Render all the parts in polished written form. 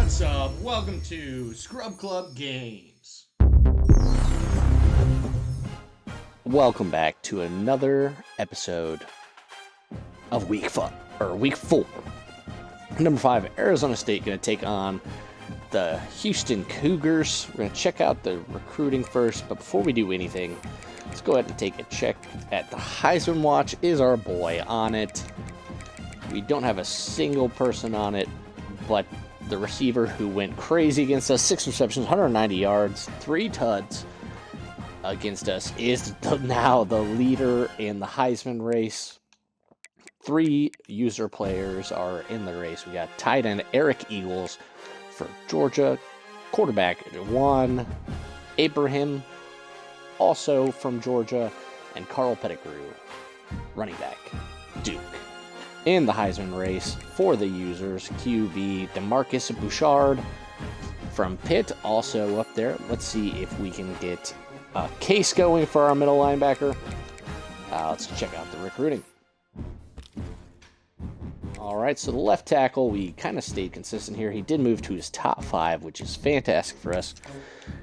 What's up? Welcome to Scrub Club Games. Welcome back to another episode of Week 4. Number 5, Arizona State going to take on the Houston Cougars. We're going to check out the recruiting first, but before we do anything, let's go ahead and take a check at the Heisman Watch. Is our boy on it? We don't have a single person on it, but the receiver who went crazy against us, 6 receptions, 190 yards, 3 tuds against us, is now the leader in the Heisman race. 3 user players are in the race. We got tight end Eric Eagles for Georgia, quarterback Juwan Abraham, also from Georgia, and Carl Pettigrew, running back, Duke. In the Heisman race for the users, QB DeMarcus Bouchard from Pitt, also up there. Let's see if we can get a case going for our middle linebacker. Let's check out the recruiting. All right, so the left tackle, we kind of stayed consistent here. He did move to his top 5, which is fantastic for us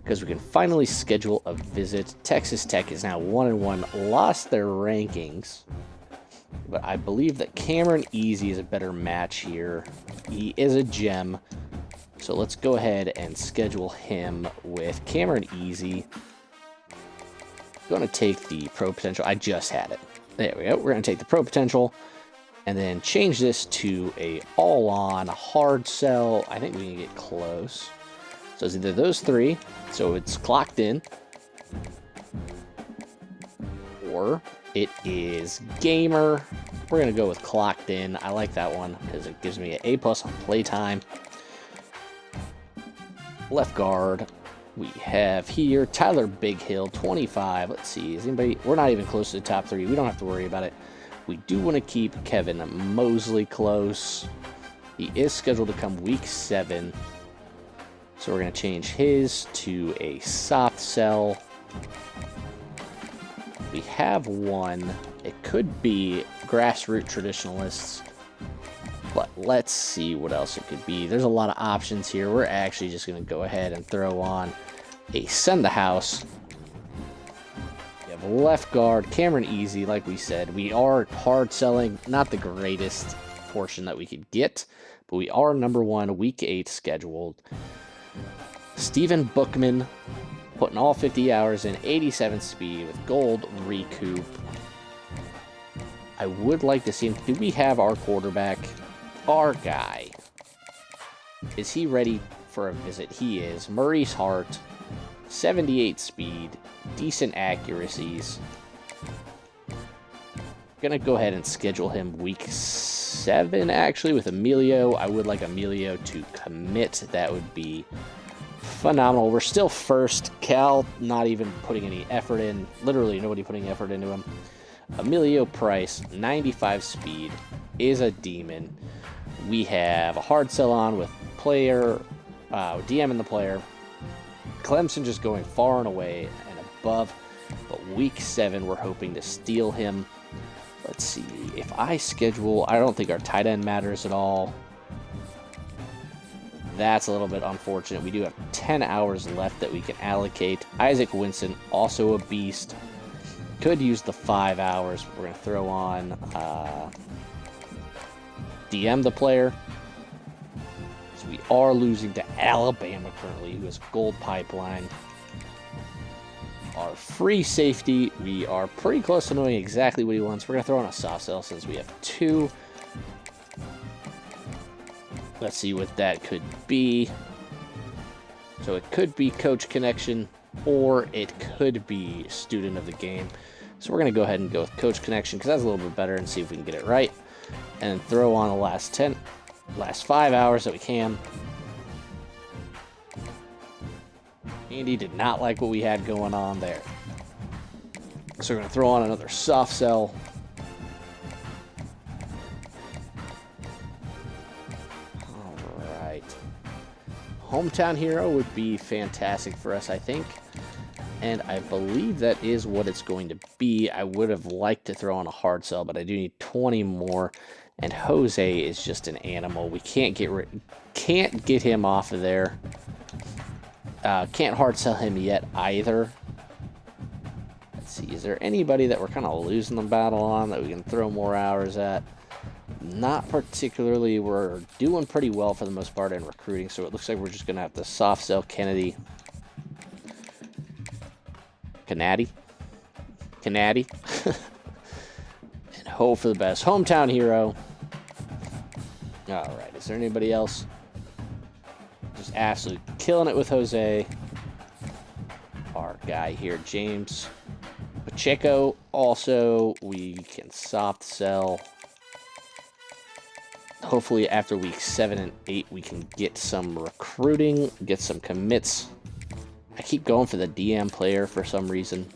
because we can finally schedule a visit. Texas Tech is now 1-1, lost their rankings, but I believe that Cameron Easy is a better match here. He is a gem, so let's go ahead and schedule him with Cameron Easy. Going to take the Pro Potential. I just had it. There we go. We're going to take the Pro Potential and then change this to a all-on hard sell. I think we can get close. So it's either those 3, so it's clocked in, or it is gamer. We're going to go with clocked in. I like that one because it gives me an A+ on playtime. Left guard, we have here Tyler Big Hill, 25. Let's see, is anybody? We're not even close to the top 3. We don't have to worry about it. We do want to keep Kevin Mosley close. He is scheduled to come week 7. So we're going to change his to a soft sell. We have one. It could be grassroots traditionalists, but let's see what else it could be. There's a lot of options here. We're actually just going to go ahead and throw on a send the house. We have left guard Cameron Easy, like we said. We are hard selling, not the greatest portion that we could get, but we are number 1, week 8 scheduled. Stephen Bookman, putting all 50 hours in, 87 speed with gold recoup. I would like to see him. Do we have our quarterback? Our guy. Is he ready for a visit? He is. Maurice Hart, 78 speed, decent accuracies. Gonna go ahead and schedule him week 7, actually, with Emilio. I would like Emilio to commit. That would be phenomenal. We're still first. Cal not even putting any effort in. Literally nobody putting effort into him. Emilio Price, 95 speed, is a demon. We have a hard sell on with player, DM in the player. Clemson just going far and away and above. But week 7, we're hoping to steal him. Let's see. If I schedule, I don't think our tight end matters at all. That's a little bit unfortunate. We do have 10 hours left that we can allocate. Isaac Winston, also a beast. Could use the 5 hours. We're going to throw on DM the player. So we are losing to Alabama currently, who is gold pipeline. Our free safety, we are pretty close to knowing exactly what he wants. We're going to throw on a soft sell since we have 2. Let's see what that could be. So it could be Coach Connection, or it could be Student of the Game. So we're going to go ahead and go with Coach Connection because that's a little bit better, and see if we can get it right. And throw on the last 5 hours that we can. Andy did not like what we had going on there. So we're going to throw on another soft sell. Hometown hero would be fantastic for us, I think. And I believe that is what it's going to be. I would have liked to throw on a hard sell, but I do need 20 more. And Jose is just an animal. We can't get him off of there. Can't hard sell him yet either. Let's see, is there anybody that we're kind of losing the battle on that we can throw more hours at? Not particularly. We're doing pretty well for the most part in recruiting, so it looks like we're just going to have to soft sell Kennedy. Canady. And hope for the best. Hometown hero. Alright, is there anybody else? Just absolutely killing it with Jose. Our guy here, James Pacheco. Also, we can soft sell. Hopefully after weeks 7 and 8, we can get some recruiting, get some commits. I keep going for the DM player for some reason.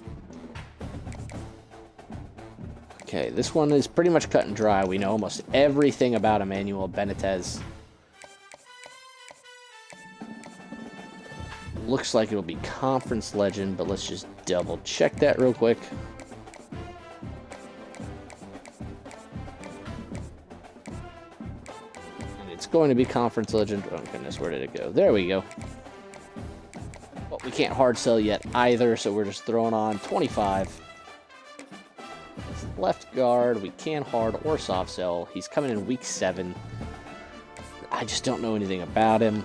Okay, this one is pretty much cut and dry. We know almost everything about Emmanuel Benitez. Looks like it'll be conference legend, but let's just double check that real quick. And it's going to be conference legend. Oh goodness, where did it go? There we go. But we can't hard sell yet either, so we're just throwing on 25. Left guard, we can hard or soft sell. He's coming in week 7. I just don't know anything about him.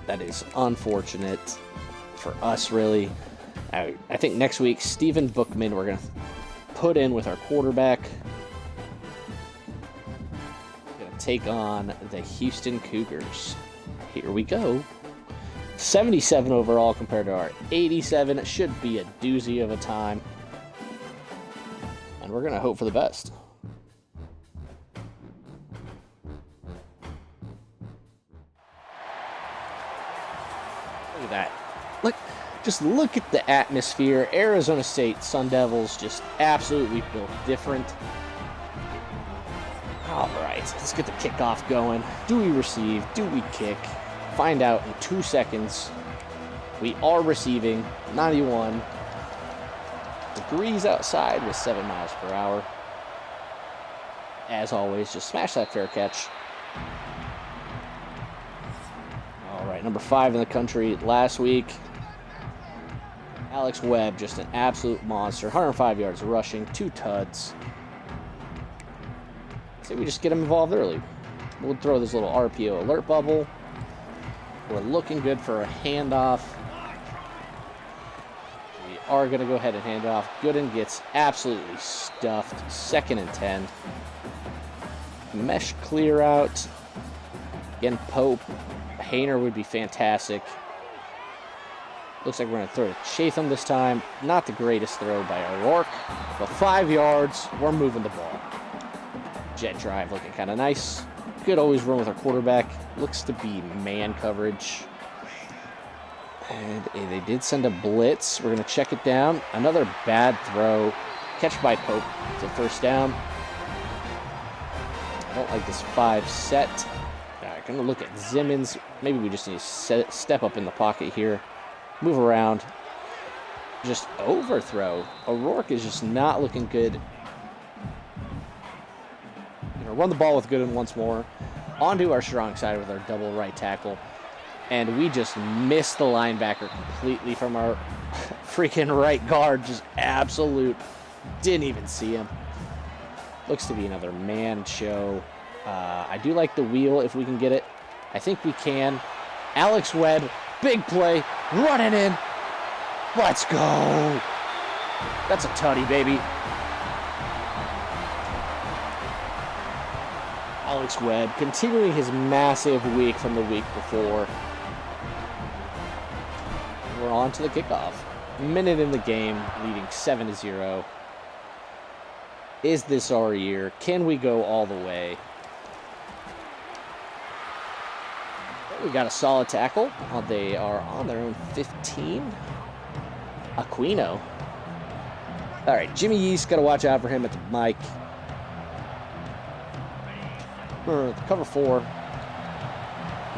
That is unfortunate for us, really. I think next week, Steven Bookman, we're going to put in with our quarterback. We're going to take on the Houston Cougars. Here we go. 77 overall compared to our 87. It should be a doozy of a time. And we're going to hope for the best. Look at that. Just look at the atmosphere. Arizona State Sun Devils just absolutely built different. All right, let's get the kickoff going. Do we receive? Do we kick? Find out in 2 seconds. We are receiving 91 degrees outside with 7 miles per hour. As always, just smash that fair catch. All right, number 5 in the country last week. Alex Webb, just an absolute monster. 105 yards rushing, 2 tuds. See, we just get him involved early. We'll throw this little RPO alert bubble. We're looking good for a handoff. We are going to go ahead and hand off. Gooden gets absolutely stuffed. 2nd and 10. Mesh clear out. Again, Pope. Hayner would be fantastic. Looks like we're going to throw to Chatham this time. Not the greatest throw by O'Rourke, but 5 yards. We're moving the ball. Jet drive looking kind of nice. Could always run with our quarterback. Looks to be man coverage. And they did send a blitz. We're going to check it down. Another bad throw. Catch by Pope to first down. I don't like this 5 set. All right, going to look at Zimmons. Maybe we just need to step up in the pocket here. Move around. Just overthrow. O'Rourke is just not looking good. Run the ball with Gooden once more. Onto our strong side with our double right tackle. And we just missed the linebacker completely from our freaking right guard. Just absolute. Didn't even see him. Looks to be another man show. I do like the wheel if we can get it. I think we can. Alex Webb. Big play, running in. Let's go. That's a tutty, baby. Alex Webb continuing his massive week from the week before. We're on to the kickoff. Minute in the game, leading 7-0. Is this our year? Can we go all the way? We got a solid tackle. They are on their own 15. Aquino. All right, Jimmy Yeast, got to watch out for him at the mic. Cover 4. We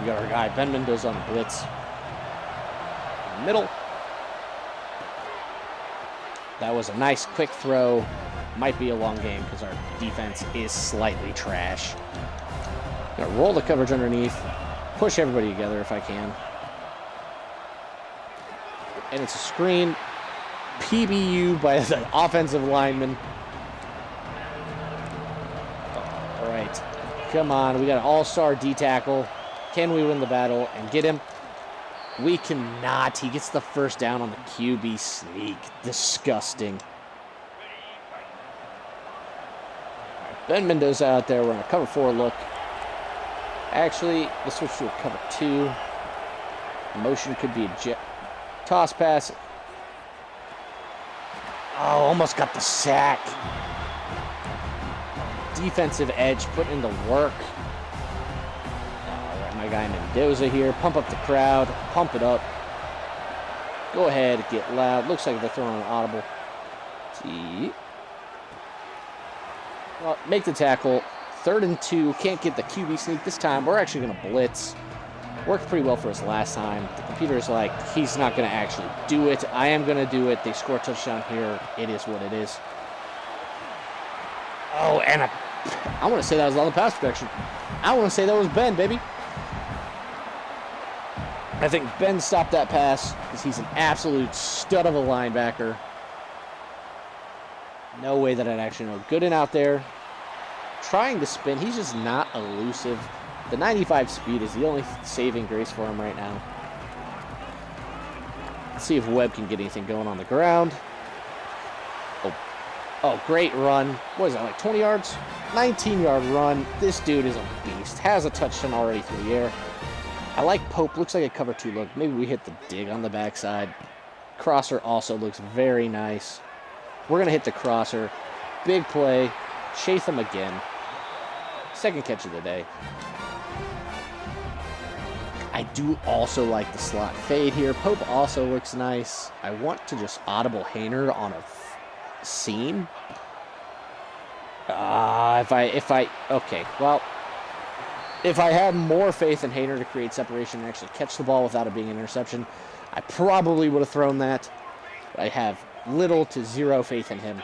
got our guy, Ben Mendoza, on the blitz. In the middle. That was a nice quick throw. Might be a long game because our defense is slightly trash. Gonna roll the coverage underneath. Push everybody together if I can. And it's a screen. PBU by the offensive lineman. All right. Come on. We got an all-star D-tackle. Can we win the battle and get him? We cannot. He gets the first down on the QB sneak. Disgusting. Ben Mendoza out there. We're in a cover 4 look. Actually, let's switch to a cover 2. Motion could be a toss pass. Oh, almost got the sack. Defensive edge put in the work. All right, my guy Mendoza here. Pump up the crowd. Pump it up. Go ahead, get loud. Looks like they're throwing an audible. See. Well, make the tackle. 3rd and 2. Can't get the QB sneak this time. We're actually going to blitz. Worked pretty well for us last time. The computer's like, he's not going to actually do it. I am going to do it. They score a touchdown here. It is what it is. Oh, and I want to say that was on the pass protection. I want to say that was Ben, baby. I think Ben stopped that pass because he's an absolute stud of a linebacker. No way that I'd actually know. Gooden out there. Trying to spin. He's just not elusive. The 95 speed is the only saving grace for him right now. Let's see if Webb can get anything going on the ground. Oh, great run. What is that, like 20 yards? 19-yard run. This dude is a beast. Has a touchdown already through the air. I like Pope. Looks like a cover 2 look. Maybe we hit the dig on the backside. Crosser also looks very nice. We're going to hit the crosser. Big play. Chase him again. Second catch of the day. I do also like the slot fade here. Pope also looks nice. I want to just audible Hainer on a seam. Okay, well, if I had more faith in Hainer to create separation and actually catch the ball without it being an interception, I probably would have thrown that. I have little to zero faith in him.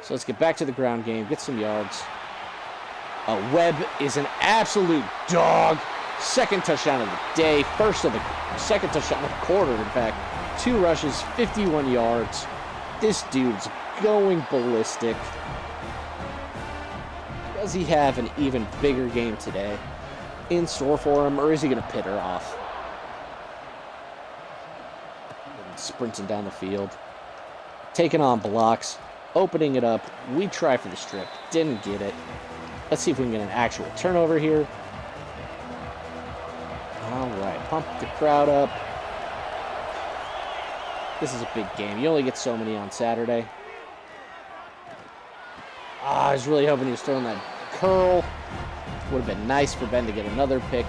So let's get back to the ground game, get some yards. Webb is an absolute dog. Second touchdown of the day. Second touchdown of the quarter, in fact. 2 rushes, 51 yards. This dude's going ballistic. Does he have an even bigger game today in store for him, or is he going to pit her off? Sprinting down the field. Taking on blocks. Opening it up. We try for the strip. Didn't get it. Let's see if we can get an actual turnover here. All right. Pump the crowd up. This is a big game. You only get so many on Saturday. I was really hoping he was throwing that curl. Would have been nice for Ben to get another pick.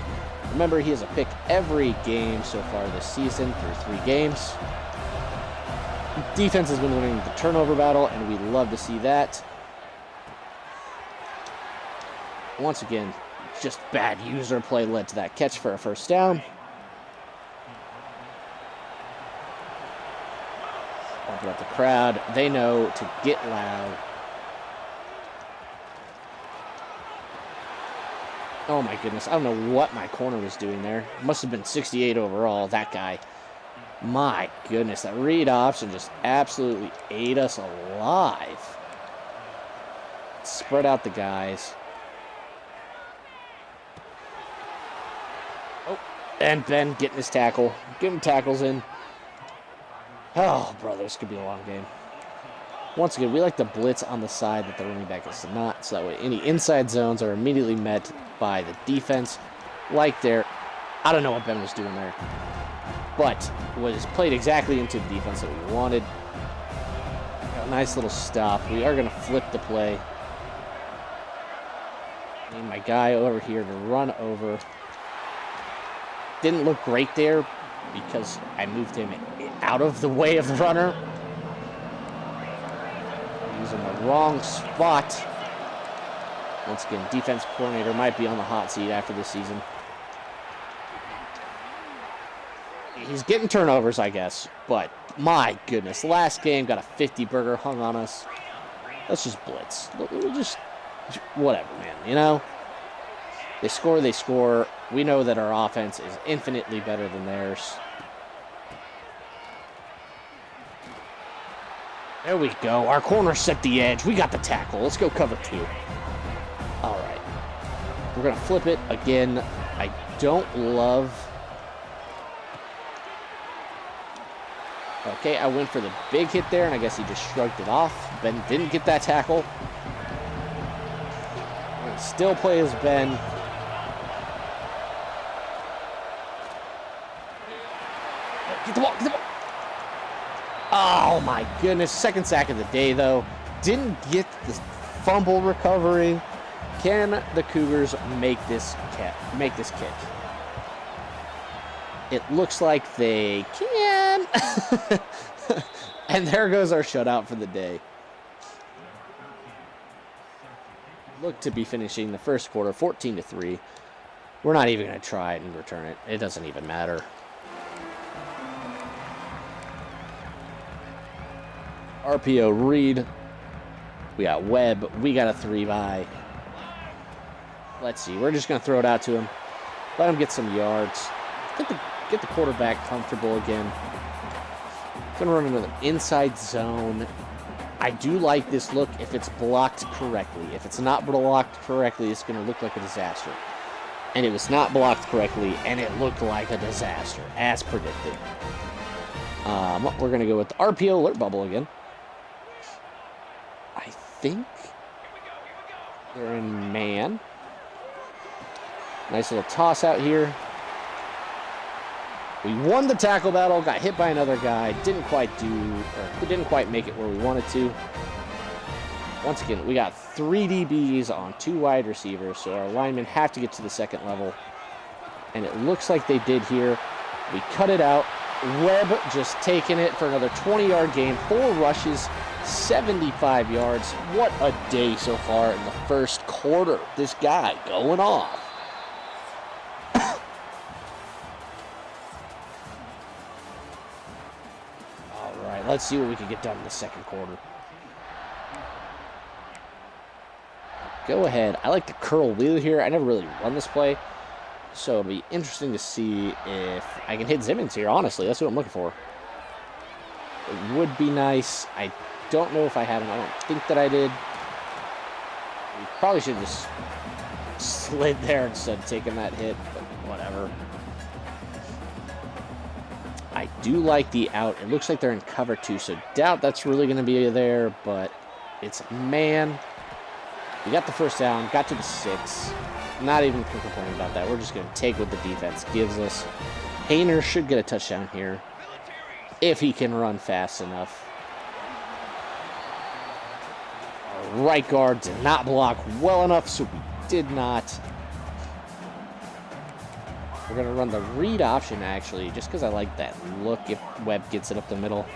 Remember, he has a pick every game so far this season through 3 games. Defense has been winning the turnover battle, and we love to see that. Once again, just bad user play led to that catch for a first down. Open up the crowd. They know to get loud. Oh my goodness, I don't know what my corner was doing there. Must have been 68 overall, that guy. My goodness, that read option just absolutely ate us alive. Spread out the guys. Oh, and Ben getting his tackle. Getting tackles in. Oh, brother, this could be a long game. Once again, we like to blitz on the side that the running back is not, so that way any inside zones are immediately met by the defense. Like there, I don't know what Ben was doing there, but was played exactly into the defense that we wanted. Got a nice little stop. We are going to flip the play. Need my guy over here to run over. Didn't look great there because I moved him out of the way of the runner. He's in the wrong spot. Once again, defense coordinator might be on the hot seat after this season. He's getting turnovers, I guess, but my goodness, last game got a 50 burger hung on us. Let's just blitz. We'll just whatever, man, you know? They score, they score. We know that our offense is infinitely better than theirs. There we go. Our corner set the edge. We got the tackle. Let's go cover 2. All right. We're going to flip it again. I don't love... Okay, I went for the big hit there, and I guess he just shrugged it off. Ben didn't get that tackle. Still play as Ben. Get the ball, get the ball. Oh my goodness, second sack of the day though. Didn't get the fumble recovery. Can the Cougars make this kick? It looks like they can. And there goes our shutout for the day. Look to be finishing the first quarter 14-3. We're not even going to try it and return it. It doesn't even matter. RPO read. We got Webb. We got a 3-by. Let's see. We're just going to throw it out to him. Let him get some yards. Get the quarterback comfortable again. Going to run another inside zone. I do like this look if it's blocked correctly. If it's not blocked correctly, it's going to look like a disaster. And it was not blocked correctly, and it looked like a disaster, as predicted. We're going to go with the RPO alert bubble again. I think they're in man. Nice little toss out here. We won the tackle battle, got hit by another guy, didn't quite make it where we wanted to. Once again, we got 3 DBs on 2 wide receivers, so our linemen have to get to the second level. And it looks like they did here. We cut it out. Webb just taking it for another 20-yard gain, 4 rushes, 75 yards. What a day so far in the first quarter. This guy going off. Let's see what we can get done in the second quarter. Go ahead. I like the curl wheel here. I never really run this play. So it'll be interesting to see if I can hit Zimmons here, honestly. That's what I'm looking for. It would be nice. I don't know if I had him. I don't think that I did. We probably should have just slid there instead of taking that hit, but whatever. I do like the out. It looks like they're in cover 2, so doubt that's really going to be there, but it's man. We got the first down, got to the 6. Not even complaining about that. We're just going to take what the defense gives us. Hayner should get a touchdown here if he can run fast enough. Our right guard did not block well enough, so we did not. We're going to run the read option, actually, just because I like that look if Webb gets it up the middle.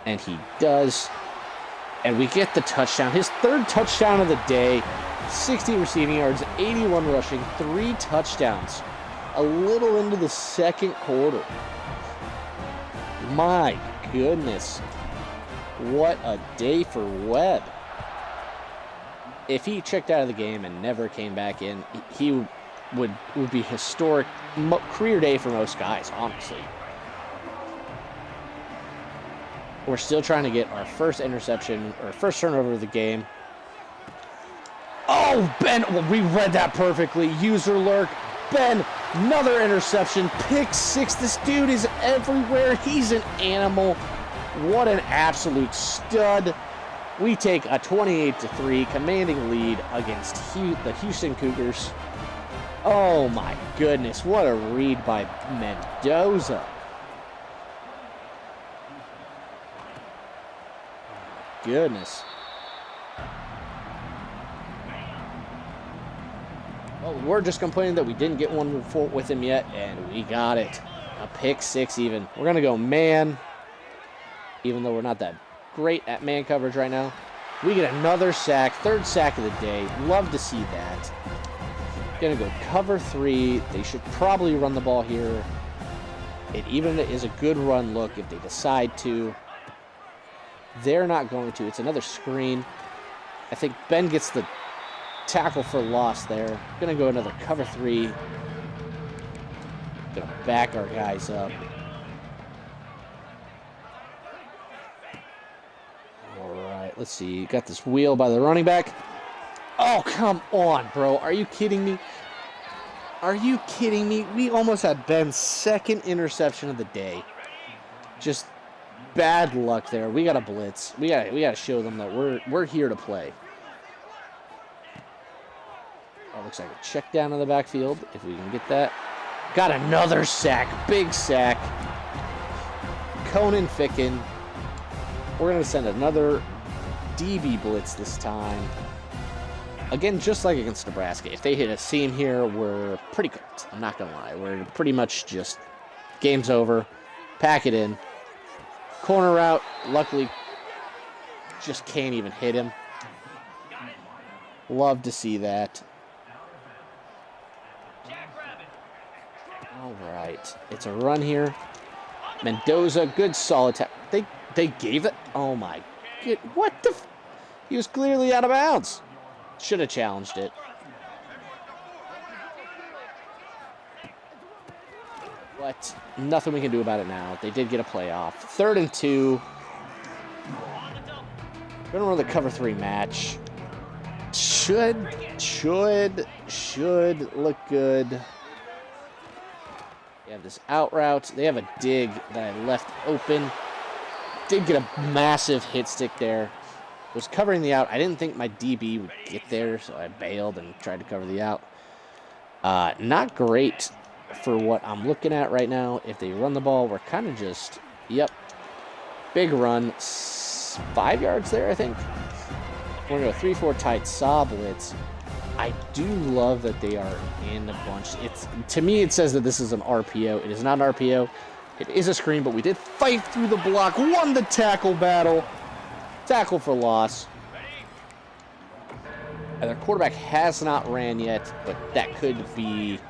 And he does. And we get the touchdown. His 3rd touchdown of the day. 60 receiving yards, 81 rushing, 3 touchdowns. A little into the second quarter. My goodness. What a day for Webb. If he checked out of the game and never came back in, he would be historic career day for most guys, honestly. We're still trying to get our first interception, or first turnover of the game. Oh, Ben, well, we read that perfectly. User lurk. Ben, another interception. Pick 6. This dude is everywhere. He's an animal. What an absolute stud. We take a 28-3 commanding lead against the Houston Cougars. Oh my goodness, what a read by Mendoza. Goodness. Well, we're just complaining that we didn't get one with him yet, and we got it. A pick 6 even. We're going to go man, even though we're not that great at man coverage right now. We get another sack, 3rd sack of the day. Love to see that. Gonna go cover 3. They should probably run the ball here. It even is a good run look if they decide to. They're not going to. It's another screen. I think Ben gets the tackle for loss there. Gonna go another cover 3. Gonna back our guys up. All right, let's see. Got this wheel by the running back. Oh, come on, bro. Are you kidding me? Are you kidding me? We almost had Ben's second interception of the day. Just bad luck there. We got to blitz. We got to show them that we're here to play. Oh, looks like a check down in the backfield if we can get that. Got another sack. Big sack. Conan Ficken. We're going to send another DB blitz this time. Again, just like against Nebraska, if they hit a seam here, we're pretty cooked. I'm not going to lie. We're pretty much just game's over. Pack it in. Corner route, luckily, just can't even hit him. Love to see that. All right. It's a run here. Mendoza, good solid tap. They gave it. Oh, my. What the? He was clearly out of bounds. Should have challenged it. But nothing we can do about it now. They did get a playoff. 3rd and 2. Gonna run the cover 3 match. Should look good. They have this out route. They have a dig that I left open. Did get a massive hit stick there. Was covering the out. I didn't think my DB would get there, so I bailed and tried to cover the out. Not great for what I'm looking at right now. If they run the ball, we're kind of just, yep. Big run. 5 yards there, I think. We're going to go 3-4 tight saw blitz. I do love that they are in a bunch. To me, it says that this is an RPO. It is not an RPO. It is a screen, but we did fight through the block. Won the tackle battle. Tackle for loss. And their quarterback has not ran yet, but that could be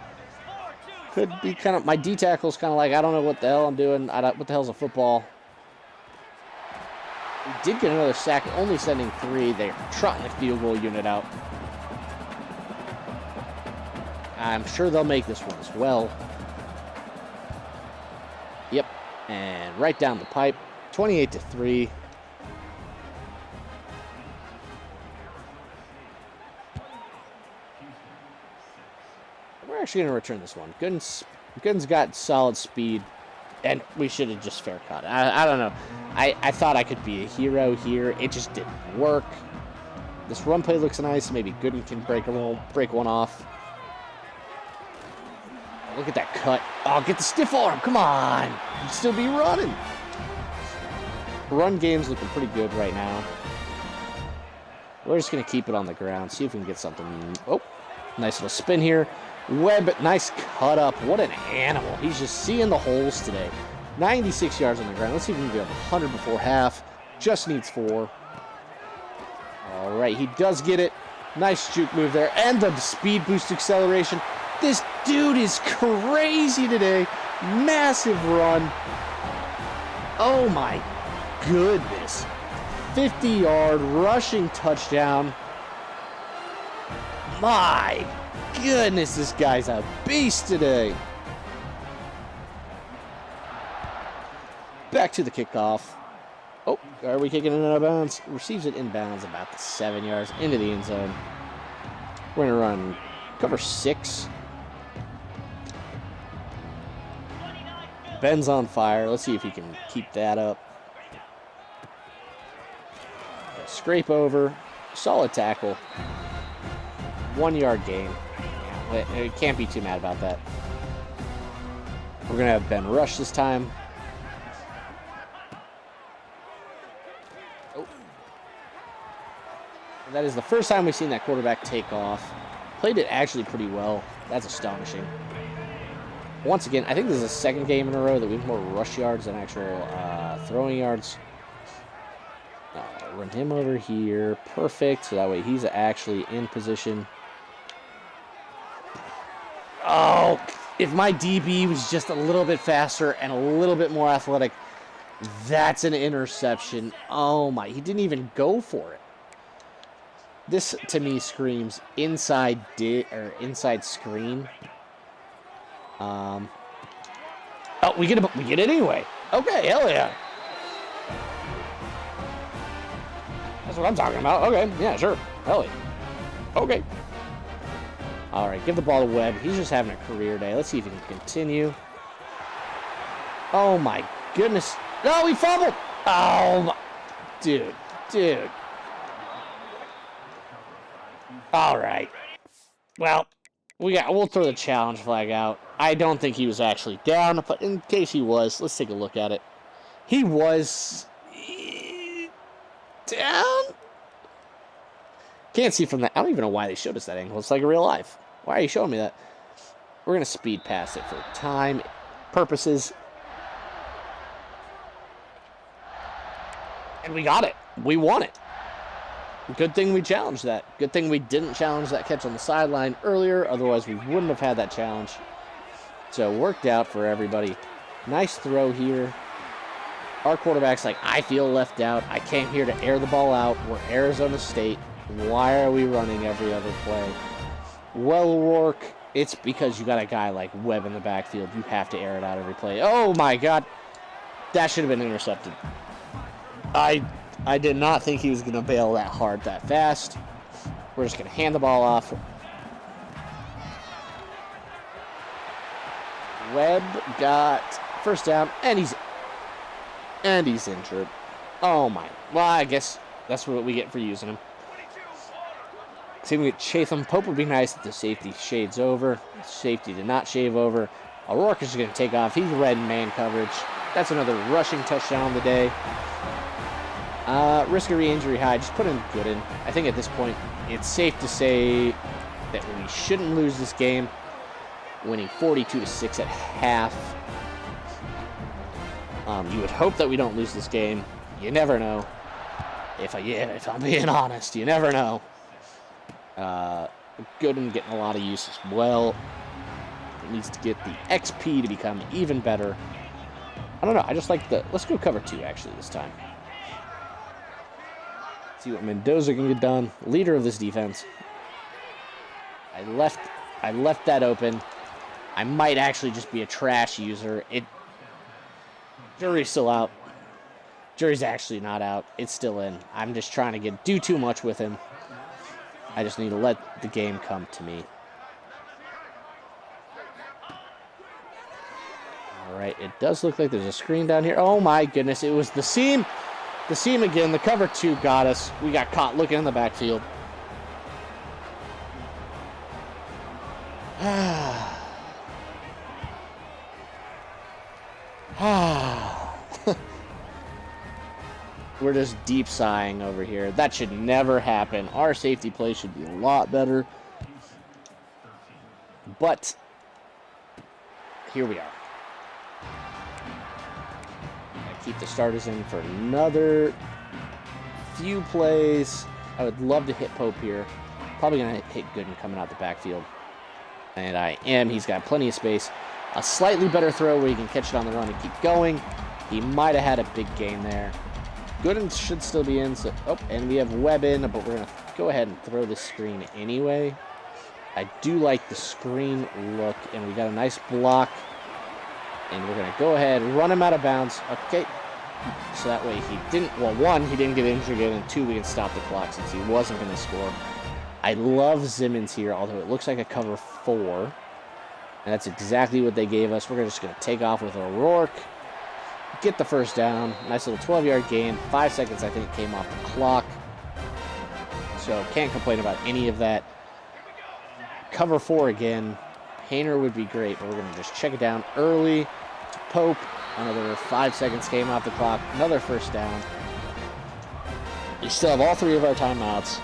kind of, my D tackle is kind of like, I don't know what the hell I'm doing. What the hell's a football? We did get another sack, only sending 3. They're trotting the field goal unit out. I'm sure they'll make this one as well. Yep, and right down the pipe, 28-3. We're actually going to return this one. Gooden's got solid speed, and we should have just fair caught it. I don't know. I thought I could be a hero here. It just didn't work. This run play looks nice. Maybe Gooden can break one off. Look at that cut. Oh, get the stiff arm. Come on. You'd still be running. Run game's looking pretty good right now. We're just going to keep it on the ground. See if we can get something. Oh, nice little spin here. Webb, nice cut up. What an animal. He's just seeing the holes today. 96 yards on the ground. Let's see if we can get 100 before half. Just needs 4. All right, he does get it. Nice juke move there. And the speed boost acceleration. This dude is crazy today. Massive run. Oh my goodness. 50-yard rushing touchdown. My goodness, this guy's a beast today. Back to the kickoff. Oh, are we kicking it out of bounds? Receives it inbounds about the 7 yards into the end zone. We're going to run cover 6. Ben's on fire. Let's see if he can keep that up. Scrape over. Solid tackle. 1 yard gain. You can't be too mad about that. We're going to have Ben rush this time. Oh. That is the first time we've seen that quarterback take off. Played it actually pretty well. That's astonishing. Once again, I think this is the second game in a row that we have more rush yards than actual throwing yards. Run him over here. Perfect. So that way he's actually in position. Oh, if my DB was just a little bit faster and a little bit more athletic, that's an interception. Oh my, he didn't even go for it. This, to me, screams inside screen. Oh, we get it anyway. Okay, hell yeah. That's what I'm talking about. Okay, yeah, sure. Hell yeah. Okay. All right, give the ball to Webb. He's just having a career day. Let's see if he can continue. Oh, my goodness. No, he fumbled. Oh, my. Dude. All right. Well, we'll throw the challenge flag out. I don't think he was actually down, but in case he was, let's take a look at it. He was down. Can't see from that. I don't even know why they showed us that angle. It's like real life. Why are you showing me that? We're going to speed past it for time purposes. And we got it. We won it. Good thing we challenged that. Good thing we didn't challenge that catch on the sideline earlier. Otherwise, we wouldn't have had that challenge. So, worked out for everybody. Nice throw here. Our quarterback's like, I feel left out. I came here to air the ball out. We're Arizona State. Why are we running every other play? Well, Rourke, it's because you got a guy like Webb in the backfield. You have to air it out every play. Oh, my God. That should have been intercepted. I did not think he was going to bail that hard that fast. We're just going to hand the ball off. Webb got first down, and he's injured. Oh, my. Well, I guess that's what we get for using him. Same with Chatham. Pope would be nice if the safety shades over. Safety did not shave over. O'Rourke is going to take off. He's red in man coverage. That's another rushing touchdown of the day. Risk of re-injury high. Just put in Gooden. I think at this point, it's safe to say that we shouldn't lose this game. Winning 42-6 at half. You would hope that we don't lose this game. You never know. If I'm being honest, you never know. Gooden getting a lot of use as well. It needs to get the XP to become even better. I don't know. I just like let's go cover 2 actually this time. See what Mendoza can get done. Leader of this defense. I left that open. I might actually just be a trash user. Jury's still out. Jury's actually not out. It's still in. I'm just trying to do too much with him. I just need to let the game come to me. All right, it does look like there's a screen down here. Oh my goodness, it was the seam. The seam again. The cover 2 got us. We got caught looking in the backfield. We're just deep sighing over here. That should never happen. Our safety play should be a lot better. But here we are. Keep the starters in for another few plays. I would love to hit Pope here. Probably going to hit Gooden coming out the backfield. And I am. He's got plenty of space. A slightly better throw where he can catch it on the run and keep going. He might have had a big gain there. Gooden should still be in. So, and we have Webb in, but we're going to go ahead and throw this screen anyway. I do like the screen look, and we got a nice block. And we're going to go ahead and run him out of bounds. Okay. So that way he didn't, well, 1, he didn't get injured again, and 2, we can stop the clock since he wasn't going to score. I love Simmons here, although it looks like a cover 4. And that's exactly what they gave us. We're just going to take off with O'Rourke. Get the first down. Nice little 12-yard gain. 5 seconds, I think, came off the clock. So can't complain about any of that. Cover 4 again. Hayner would be great, but we're going to just check it down early to Pope. Another 5 seconds came off the clock. Another first down. We still have all 3 of our timeouts.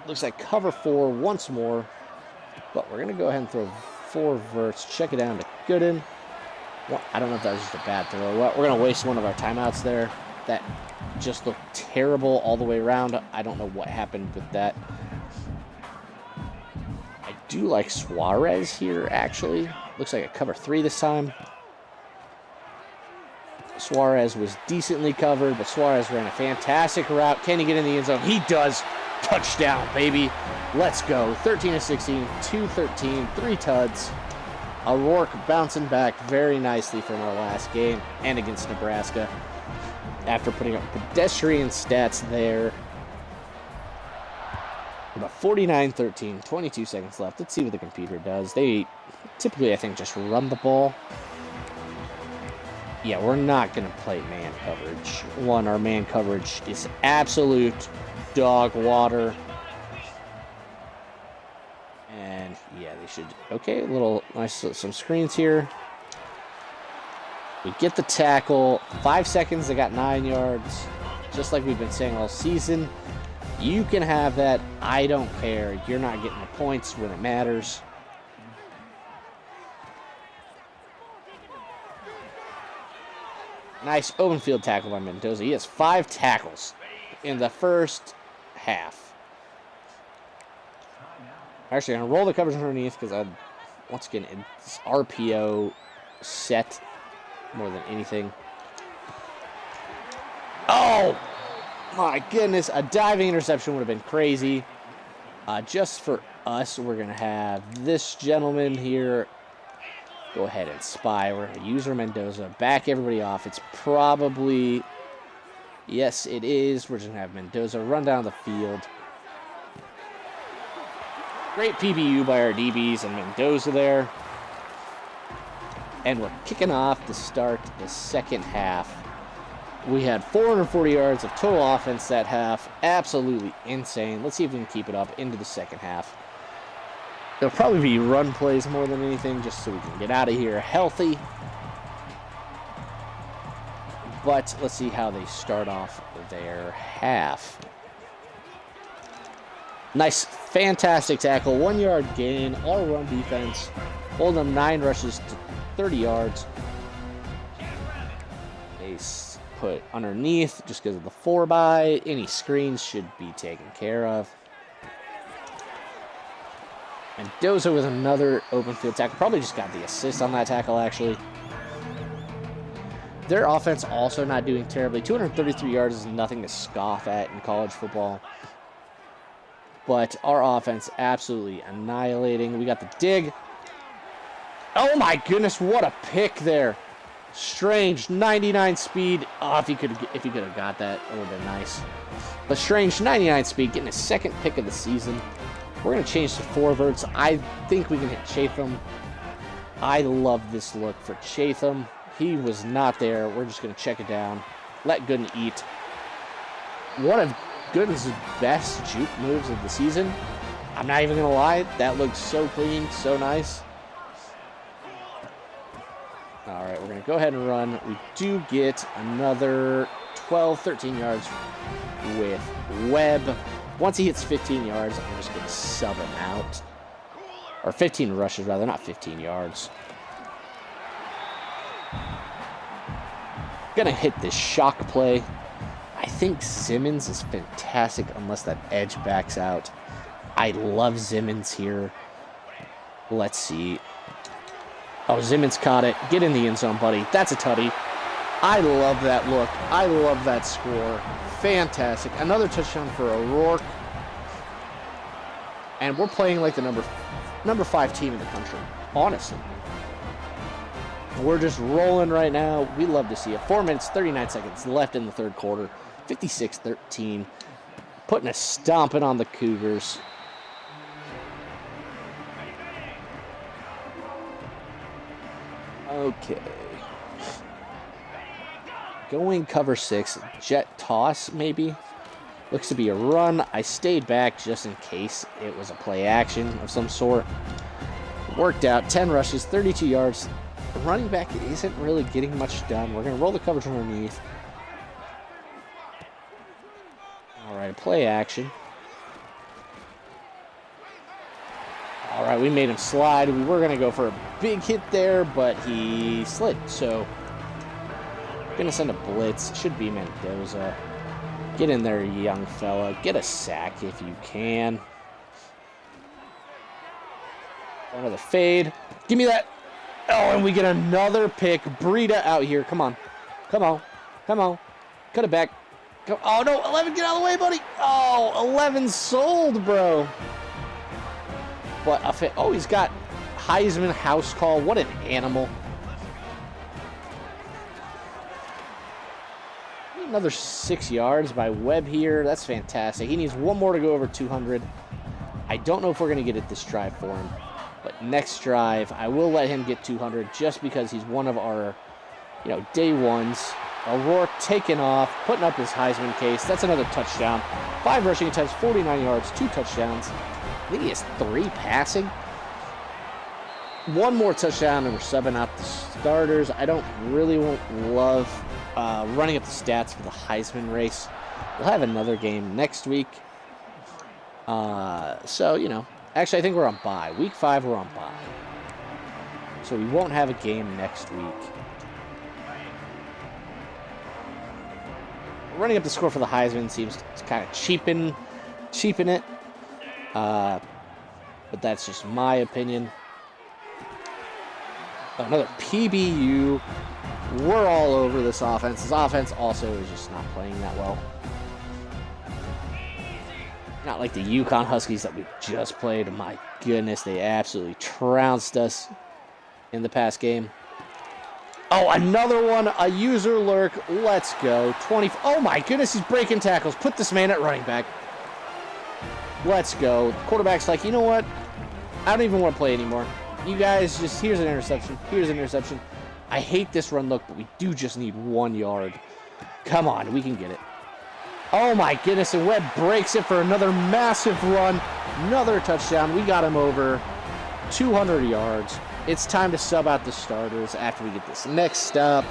Looks like cover 4 once more. But we're going to go ahead and throw 4 verts. Check it down to Gooden. Well, I don't know if that was just a bad throw. We're going to waste one of our timeouts there. That just looked terrible all the way around. I don't know what happened with that. I do like Suarez here, actually. Looks like a cover 3 this time. Suarez was decently covered, but Suarez ran a fantastic route. Can he get in the end zone? He does. Touchdown, baby. Let's go. 13-16, 2-13, 3 tuds. O'Rourke bouncing back very nicely from our last game and against Nebraska after putting up pedestrian stats there. About 49-13, 22 seconds left. Let's see what the computer does. They typically, I think, just run the ball. Yeah, we're not going to play man coverage. One, our man coverage is absolute dog water. And, yeah, they should... Okay, a little nice, some screens here. We get the tackle. 5 seconds, they got 9 yards. Just like we've been saying all season. You can have that. I don't care. You're not getting the points when it matters. Nice open field tackle by Mendoza. He has 5 tackles in the first half. Actually, I'm going to roll the coverage underneath because once again, it's RPO set more than anything. Oh! My goodness, a diving interception would have been crazy. Just for us, we're going to have this gentleman here go ahead and spy. We're going to use our Mendoza, back everybody off. It's probably, yes, it is. We're just going to have Mendoza run down the field. Great PBU by our DBs and Mendoza there. And we're kicking off to start the second half. We had 440 yards of total offense that half. Absolutely insane. Let's see if we can keep it up into the second half. It'll probably be run plays more than anything, just so we can get out of here healthy. But let's see how they start off their half. Nice, fantastic tackle. 1 yard gain, all run defense. Hold them 9 rushes to 30 yards. They put underneath just because of the 4-by. Any screens should be taken care of. Mendoza with another open field tackle. Probably just got the assist on that tackle, actually. Their offense also not doing terribly. 233 yards is nothing to scoff at in college football. But our offense absolutely annihilating. We got the dig. Oh my goodness, what a pick there. Strange, 99 speed. Oh, if he could have got that, it would have been nice. But Strange, 99 speed, getting his second pick of the season. We're going to change to 4 verts. I think we can hit Chatham. I love this look for Chatham. He was not there. We're just going to check it down. Let Gooden eat. One of Gooden's best juke moves of the season. I'm not even going to lie. That looks so clean, so nice. All right, we're going to go ahead and run. We do get another 12, 13 yards with Webb. Once he hits 15 yards, I'm just going to sub him out. Or 15 rushes, rather, not 15 yards. Going to hit this shock play. I think Simmons is fantastic unless that edge backs out. I love Simmons here. Let's see. Oh, Simmons caught it. Get in the end zone, buddy. That's a tutty. I love that look. I love that score. Fantastic. Another touchdown for O'Rourke. And we're playing like the number 5 team in the country, honestly. We're just rolling right now. We love to see it. 4 minutes, 39 seconds left in the third quarter. 56-13. Putting a stomping on the Cougars. Okay. Going cover 6. Jet toss, maybe. Looks to be a run. I stayed back just in case it was a play action of some sort. Worked out. 10 rushes, 32 yards. The running back isn't really getting much done. We're going to roll the coverage underneath. All right, play action. All right, we made him slide. We were going to go for a big hit there, but he slid. So, going to send a blitz. Should be Mendoza. Get in there, young fella. Get a sack if you can. Another fade. Give me that. Oh, and we get another pick. Breida out here. Come on. Come on. Come on. Cut it back. Go. Oh, no. 11, get out of the way, buddy. Oh, 11 sold, bro. But, oh, he's got Heisman house call. What an animal. Another 6 yards by Webb here. That's fantastic. He needs one more to go over 200. I don't know if we're going to get it this drive for him. But next drive, I will let him get 200 just because he's one of our, day ones. O'Rourke taking off, putting up his Heisman case. That's another touchdown. 5 rushing attempts, 49 yards, 2 touchdowns. I think he has 3 passing. One more touchdown, and we're subbing out the starters. I don't really love running up the stats for the Heisman race. We'll have another game next week. Actually, I think we're on bye. Week 5, we're on bye. So we won't have a game next week. Running up the score for the Heisman seems to kind of cheapen it. But that's just my opinion. Another PBU. We're all over this offense. This offense also is just not playing that well. Not like the UConn Huskies that we just played. My goodness, they absolutely trounced us in the past game. Oh, another one. A user lurk. Let's go. 20. Oh, my goodness, he's breaking tackles. Put this man at running back. Let's go. The quarterback's like, you know what? I don't even want to play anymore. You guys, just here's an interception. Here's an interception. I hate this run look, but we do just need 1 yard. Come on, we can get it. Oh my goodness, and Webb breaks it for another massive run. Another touchdown. We got him over 200 yards. It's time to sub out the starters after we get this next stop.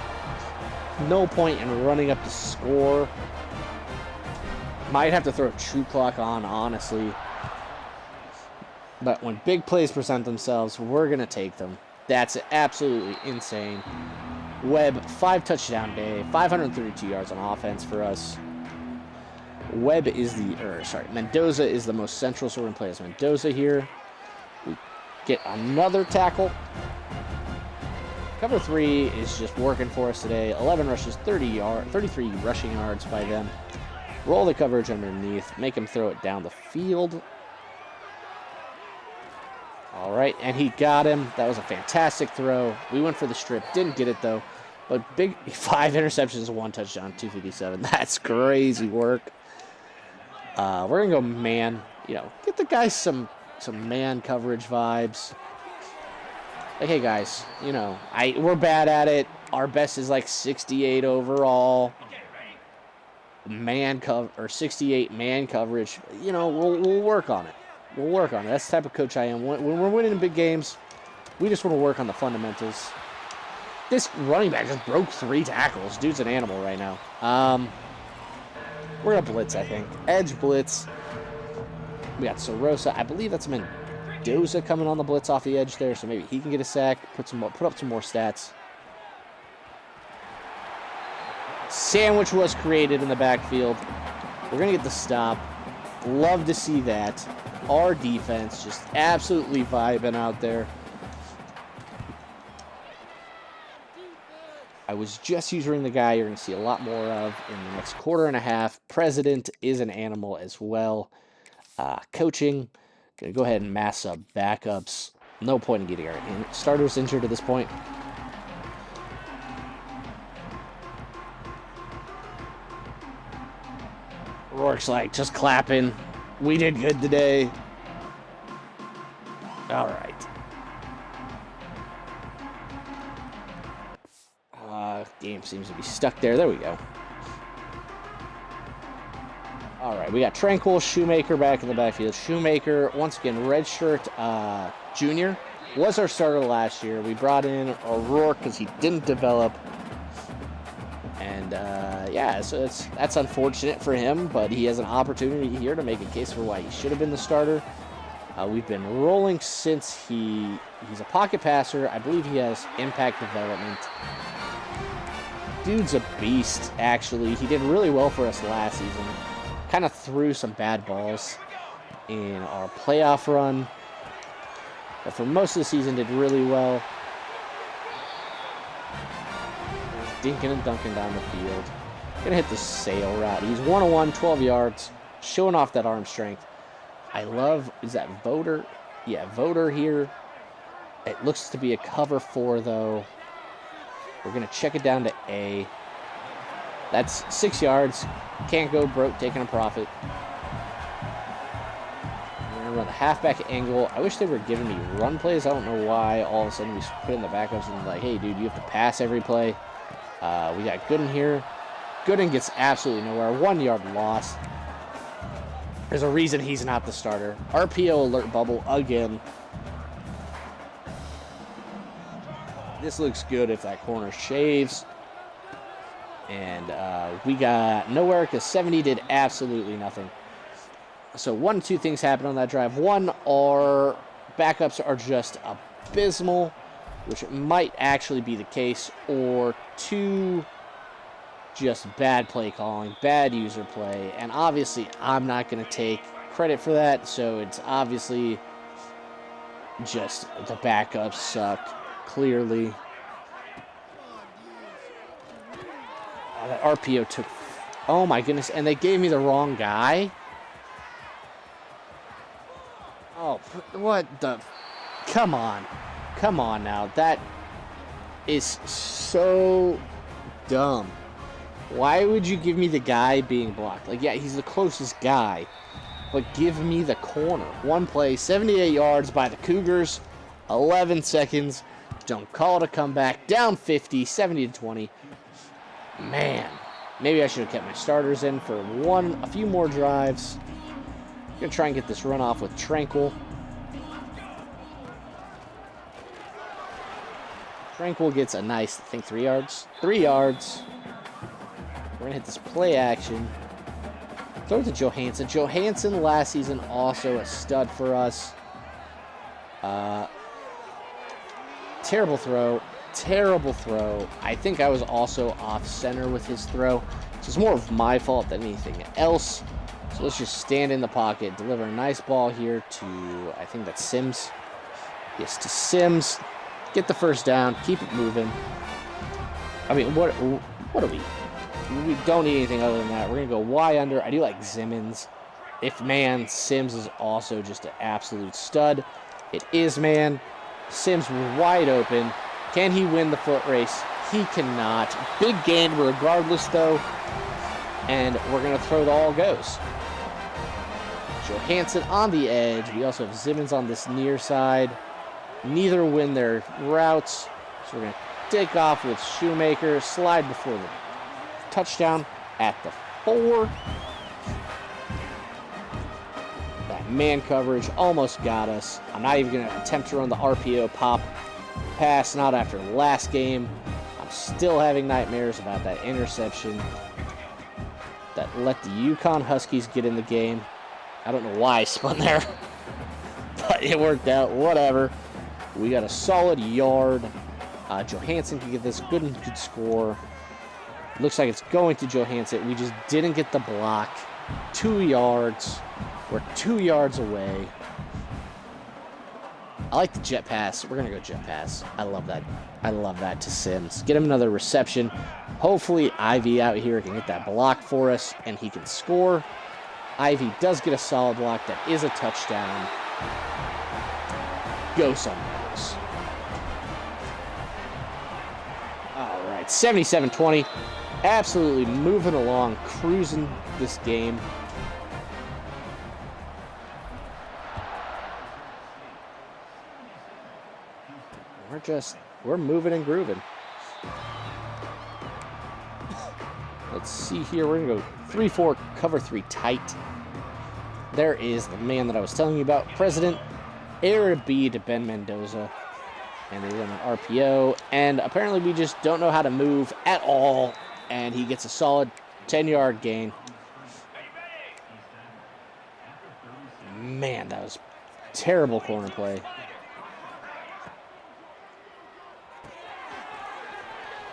No point in running up the score. Might have to throw a true clock on, honestly. But when big plays present themselves, we're going to take them. That's absolutely insane. Webb, 5 touchdown day, 532 yards on offense for us. Mendoza is the most central, so we're going to play as Mendoza here. We get another tackle. Cover 3 is just working for us today. 11 rushes, 33 rushing yards by them. Roll the coverage underneath, make him throw it down the field. All right, and he got him. That was a fantastic throw. We went for the strip, didn't get it though. But big 5 interceptions, 1 touchdown, 257. That's crazy work. We're gonna go man. Get the guys some man coverage vibes. Like, hey guys, we're bad at it. Our best is like 68 overall. 68 man coverage. We'll work on it. We'll work on it. That's the type of coach I am. When we're winning in big games, we just want to work on the fundamentals. This running back just broke 3 tackles. Dude's an animal right now. We're going to blitz, I think. Edge blitz. We got Sorosa. I believe that's Mendoza coming on the blitz off the edge there, so maybe he can get a sack, put up some more stats. Sandwich was created in the backfield. We're going to get the stop. Love to see that. Our defense just absolutely vibing out there. I was just using the guy you're going to see a lot more of in the next quarter and a half. President is an animal as well. Coaching. Going to go ahead and mass up backups. No point in getting our starters injured at this point. Rourke's like, just clapping. We did good today. All right. Game seems to be stuck there. There we go. All right, we got Tranquil, Shoemaker back in the backfield. Shoemaker, once again, redshirt junior. Was our starter last year. We brought in O'Rourke because he didn't develop. And, so that's unfortunate for him, but he has an opportunity here to make a case for why he should have been the starter. We've been rolling since he's a pocket passer. I believe he has impact development. Dude's a beast, actually. He did really well for us last season. Kind of threw some bad balls in our playoff run. But for most of the season, did really well. Dinking and dunking down the field. Gonna hit the sail route. He's 101, 12 yards, showing off that arm strength. I love, is that Voter? Yeah, Voter here. It looks to be a cover 4, though. We're gonna check it down to A. That's 6 yards. Can't go broke taking a profit. We're gonna run the halfback angle. I wish they were giving me run plays. I don't know why all of a sudden we put in the backups and like, hey, dude, you have to pass every play. We got Gooden here. Gooden gets absolutely nowhere. 1 yard loss. There's a reason he's not the starter. RPO alert bubble again. This looks good if that corner shaves. And we got nowhere because 70 did absolutely nothing. So 1 of 2 things happened on that drive. 1, our backups are just abysmal, which might actually be the case. Or 2, just bad play calling, bad user play. And obviously, I'm not going to take credit for that. So it's obviously just the backups suck, clearly. Oh, that RPO took... Oh, my goodness. And they gave me the wrong guy? Oh, what the... Come on. Come on now. That is so dumb. Why would you give me the guy being blocked? Like, yeah, he's the closest guy. But give me the corner. 1 play, 78 yards by the Cougars. 11 seconds. Don't call it a comeback. Down 50, 70-20. Man. Maybe I should have kept my starters in for a few more drives. Gonna try and get this run off with Tranquil. Tranquil gets a nice, I think, 3 yards. 3 yards. We're going to hit this play action. Throw it to Johansson. Johansson last season also a stud for us. Terrible throw. Terrible throw. I think I was also off center with his throw. So it's more of my fault than anything else. So let's just stand in the pocket. Deliver a nice ball here to, I think that's Sims. Yes, to Sims. Get the first down. Keep it moving. I mean, what are we? We don't need anything other than that. We're going to go Y under. I do like Simmons. If man, Sims is also just an absolute stud. It is man. Sims wide open. Can he win the foot race? He cannot. Big gain regardless, though. And we're going to throw the all goes. Johansson on the edge. We also have Simmons on this near side. Neither win their routes. So we're going to take off with Shoemaker. Slide before the touchdown at the 4. That man coverage almost got us. I'm not even going to attempt to run the RPO pop pass, not after last game. I'm still having nightmares about that interception that let the Yukon Huskies get in the game. I don't know why I spun there, but it worked out. Whatever. We got a solid yard. Johansson could get this. Gooden could score. Looks like it's going to Johansson. We just didn't get the block. 2 yards. We're 2 yards away. I like the jet pass. We're going to go jet pass. I love that. I love that to Sims. Get him another reception. Hopefully Ivy out here can get that block for us and he can score. Ivy does get a solid block. That is a touchdown. Go Sunrise. All right, 77-20. Absolutely moving along, cruising this game. We're moving and grooving. Let's see here. We're going to go 3-4, cover 3 tight. There is the man that I was telling you about, President. Air B to Ben Mendoza. And they run an RPO. And apparently we just don't know how to move at all. And he gets a solid 10-yard gain. Man, that was terrible corner play.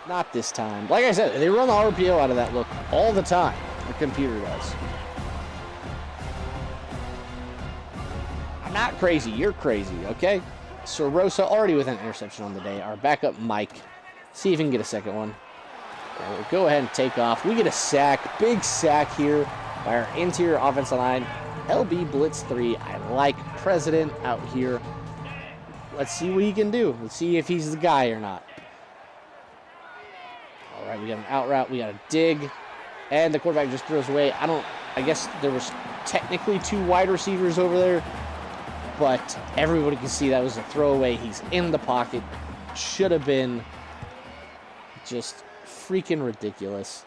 Not this time. Like I said, they run the RPO out of that look all the time. The computer does. I'm not crazy. You're crazy, okay? Sorosa already with an interception on the day. Our backup, Mike. See if he can get a second one. And we'll go ahead and take off. We get a sack, big sack here by our interior offensive line. LB Blitz 3. I like President out here. Let's see what he can do. Let's see if he's the guy or not. All right, we got an out route. We got a dig. And the quarterback just throws away. I guess there was technically 2 wide receivers over there, but everybody can see that was a throwaway. He's in the pocket. Should have been just freaking ridiculous.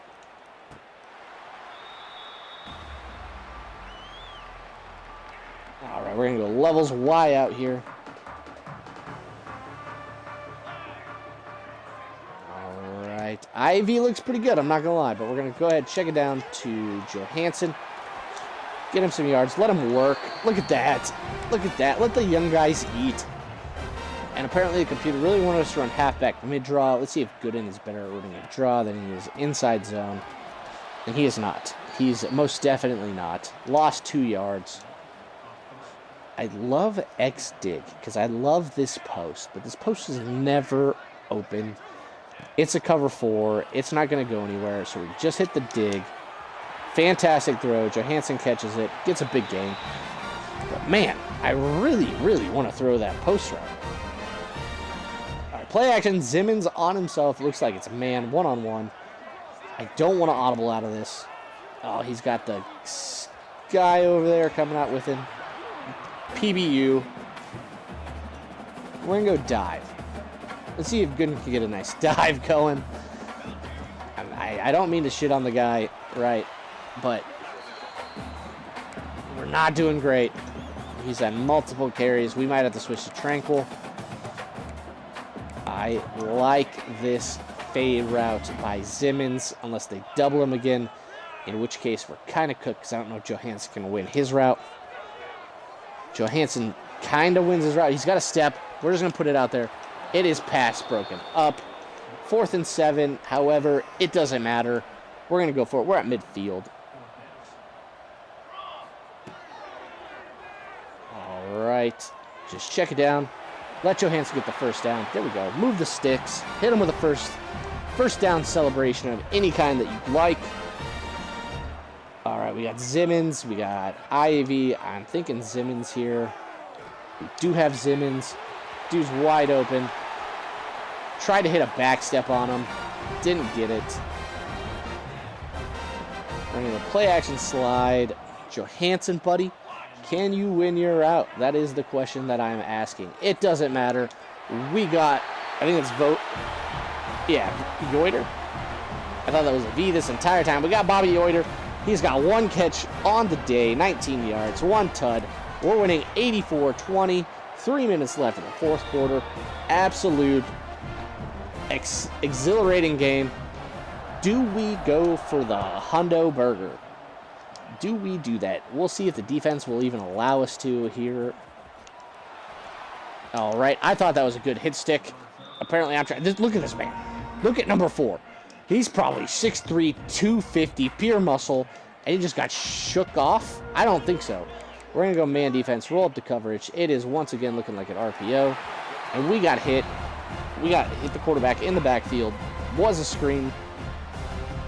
All right, we're going to go levels Y out here. All right, Ivy looks pretty good, I'm not going to lie, but we're going to go ahead and check it down to Johansson. Get him some yards. Let him work. Look at that. Look at that. Let the young guys eat. And apparently the computer really wanted us to run halfback mid-draw. Let's see if Gooden is better at running a draw than he is inside zone. And he is not. He's most definitely not. Lost 2 yards. I love X-Dig because I love this post. But this post is never open. It's a cover 4. It's not going to go anywhere. So we just hit the dig. Fantastic throw. Johansson catches it. Gets a big gain. But man, I really, really want to throw that post route. All right, play action. Simmons on himself. Looks like it's a man one-on-one. I don't want to audible out of this. Oh, he's got the guy over there coming out with him. PBU. We're going to go dive. Let's see if Gooden can get a nice dive going. I don't mean to shit on the guy, right? But we're not doing great. He's had multiple carries. We might have to switch to Tranquil. I like this fade route by Simmons, unless they double him again, in which case we're kind of cooked because I don't know if Johansson can win his route. Johansson kind of wins his route. He's got a step. We're just going to put it out there. It is pass broken up. 4th and 7. However, it doesn't matter. We're going to go for it. We're at midfield. All right. Just check it down. Let Johansson get the first down. There we go. Move the sticks. Hit him with a first down celebration of any kind that you'd like. All right, we got Simmons. We got Ivy. I'm thinking Simmons here. We do have Simmons. Dude's wide open. Tried to hit a back step on him. Didn't get it. We're going to play action slide. Johansson, buddy. Can you win your route? That is the question that I'm asking. It doesn't matter. We got, I think it's vote. Yeah, Yoder. I thought that was a V this entire time. We got Bobby Yoder. He's got 1 catch on the day, 19 yards, 1 tud. We're winning 84-20. 3 minutes left in the 4th quarter. Absolute exhilarating game. Do we go for the Hundo Burger? Do we do that? We'll see if the defense will even allow us to here. All right. I thought that was a good hit stick. Apparently, I'm trying. Look at this man. Look at number 4. He's probably 6'3", 250, pure muscle, and he just got shook off? I don't think so. We're going to go man defense, roll up the coverage. It is once again looking like an RPO, and we got hit. We got hit the quarterback in the backfield. Was a screen.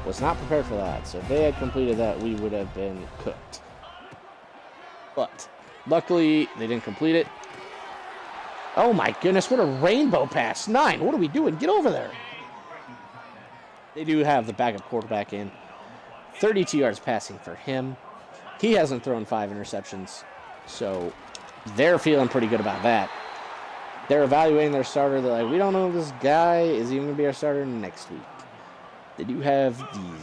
Was not prepared for that. So if they had completed that, we would have been cooked. But luckily, they didn't complete it. Oh my goodness, what a rainbow pass. 9, what are we doing? Get over there. They do have the backup quarterback in. 32 yards passing for him. He hasn't thrown 5 interceptions. So they're feeling pretty good about that. They're evaluating their starter. They're like, we don't know if this guy is even going to be our starter next week. They do have the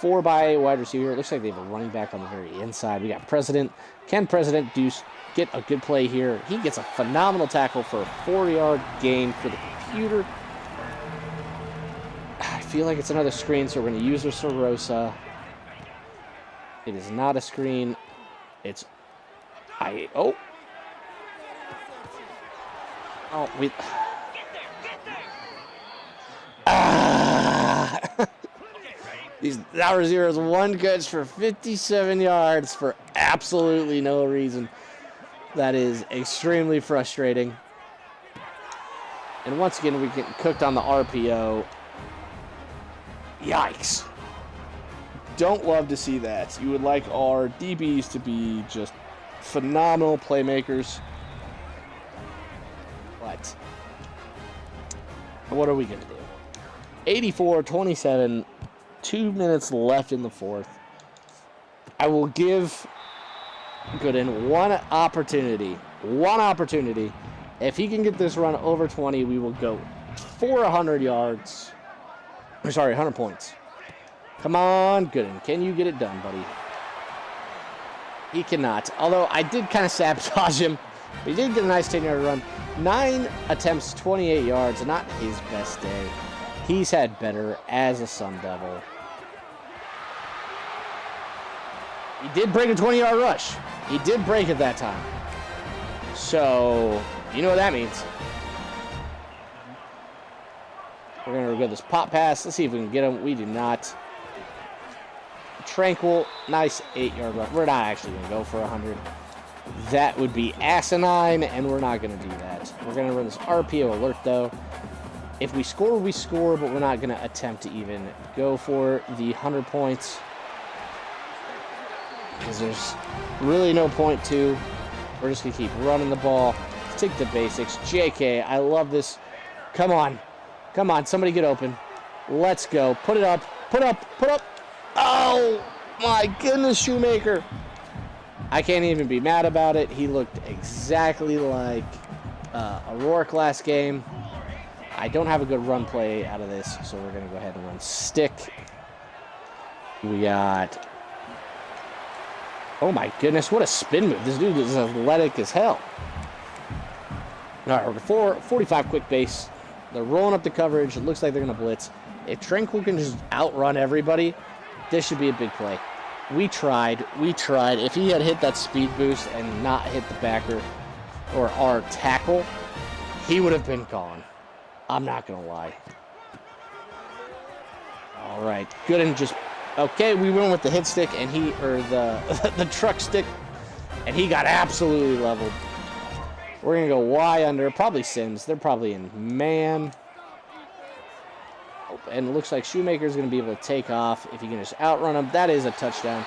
4-by wide receiver. It looks like they have a running back on the very inside. We got President. Can President get a good play here? He gets a phenomenal tackle for a 4-yard gain for the computer. I feel like it's another screen, so we're going to use our Sorosa. It is not a screen. It's... Oh, we... These wide receivers, 1 catch for 57 yards for absolutely no reason. That is extremely frustrating. And once again, we get cooked on the RPO. Yikes. Don't love to see that. You would like our DBs to be just phenomenal playmakers. But what are we going to do? 84-27, 2 minutes left in the fourth. I will give Gooden one opportunity. One opportunity. If he can get this run over 20, we will go for 100 yards. Sorry, 100 points. Come on, Gooden. Can you get it done, buddy? He cannot. Although I did kind of sabotage him. But he did get a nice 10-yard run. 9 attempts, 28 yards. Not his best day. He's had better as a Sun Devil. He did break a 20-yard rush. He did break it that time. So, you know what that means. We're going to go this pop pass. Let's see if we can get him. We do not. Tranquil, nice 8-yard run. We're not actually going to go for 100. That would be asinine, and we're not going to do that. We're going to run this RPO alert, though. If we score, we score, but we're not going to attempt to even go for the 100 points. Because there's really no point to. We're just going to keep running the ball. Stick to basics. JK, I love this. Come on. Come on, somebody get open. Let's go. Put it up. Put up. Put up. Oh, my goodness, Shoemaker. I can't even be mad about it. He looked exactly like O'Rourke last game. I don't have a good run play out of this, so we're going to go ahead and run stick. We got... Oh, my goodness, what a spin move. This dude is athletic as hell. All right, we're 45 quick base. They're rolling up the coverage. It looks like they're going to blitz. If Tranquil can just outrun everybody, this should be a big play. We tried. If he had hit that speed boost and not hit the backer or our tackle, he would have been gone. I'm not going to lie. All right. Gooden just... Okay, we went with the hit stick and the truck stick, and he got absolutely leveled. We're going to go Y under. Probably Sims. They're probably in man. And it looks like Shoemaker's going to be able to take off. If he can just outrun him, that is a touchdown.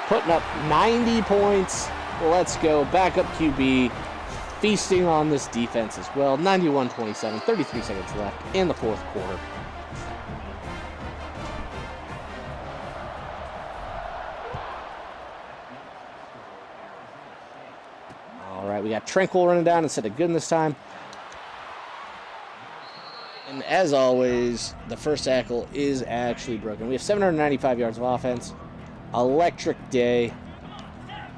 Putting up 90 points. Let's go. Backup QB. Feasting on this defense as well. 91-27. 33 seconds left in the fourth quarter. All right, we got Tranquil running down instead of Gooden this time. And as always, the first tackle is actually broken. We have 795 yards of offense. Electric day.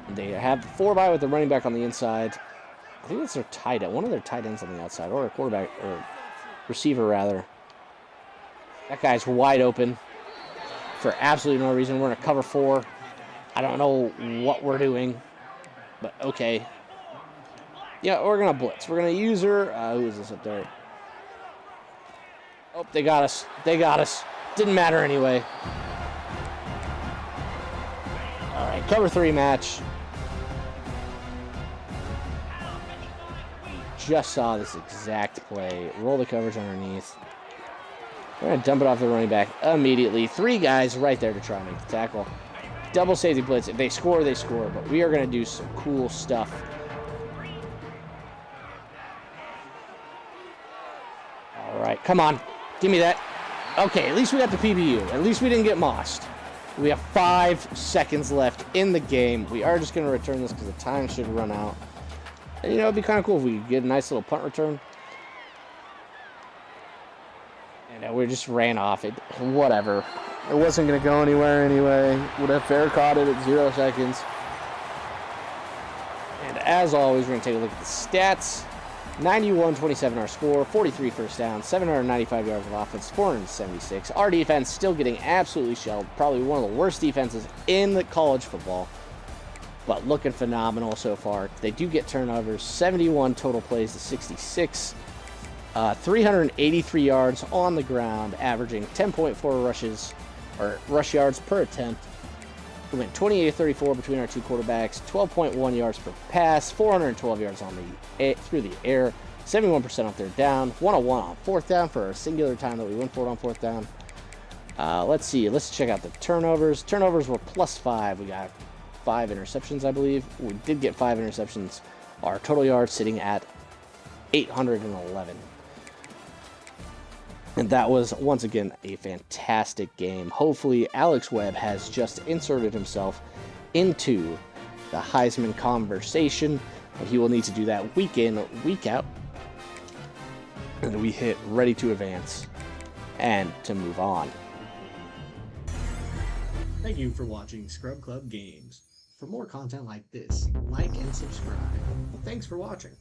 They have 4-bye with the running back on the inside. I think that's their tight end. One of their tight ends on the outside, or a quarterback, or receiver, rather. That guy's wide open for absolutely no reason. We're in a cover 4. I don't know what we're doing, but okay. Yeah, we're going to blitz. We're going to use her. Who is this up there? Oh, they got us. They got us. Didn't matter anyway. All right, cover 3 match. Just saw this exact play. Roll the coverage underneath. We're going to dump it off the running back immediately. 3 guys right there to try and make the tackle. Double safety blitz. If they score, they score. But we are going to do some cool stuff. All right, come on. Give me that. Okay, at least we got the PBU. At least we didn't get mossed. We have 5 seconds left in the game. We are just going to return this because the time should run out. And, you know, it'd be kind of cool if we could get a nice little punt return. And we just ran off it. Whatever. It wasn't going to go anywhere anyway. Would have fair caught it at 0 seconds. And as always, we're going to take a look at the stats. 91-27 our score, 43 first down, 795 yards of offense, 476. Our defense still getting absolutely shelled. Probably one of the worst defenses in the college football. But looking phenomenal so far. They do get turnovers, 71 total plays to 66. 383 yards on the ground, averaging 10.4 rushes, or rush yards per attempt. We went 28-34 between our 2 quarterbacks, 12.1 yards per pass, 412 yards on the through the air, 71% on third down, 101 on fourth down for a singular time that we went for it on fourth down. Let's see. Let's check out the turnovers. Turnovers were +5. We got 5 interceptions, I believe. We did get 5 interceptions. Our total yards sitting at 811. And that was, once again, a fantastic game. Hopefully, Alex Webb has just inserted himself into the Heisman conversation. But he will need to do that week in, week out. And we hit ready to advance and to move on. Thank you for watching Scrub Club Games. For more content like this, like and subscribe. Thanks for watching.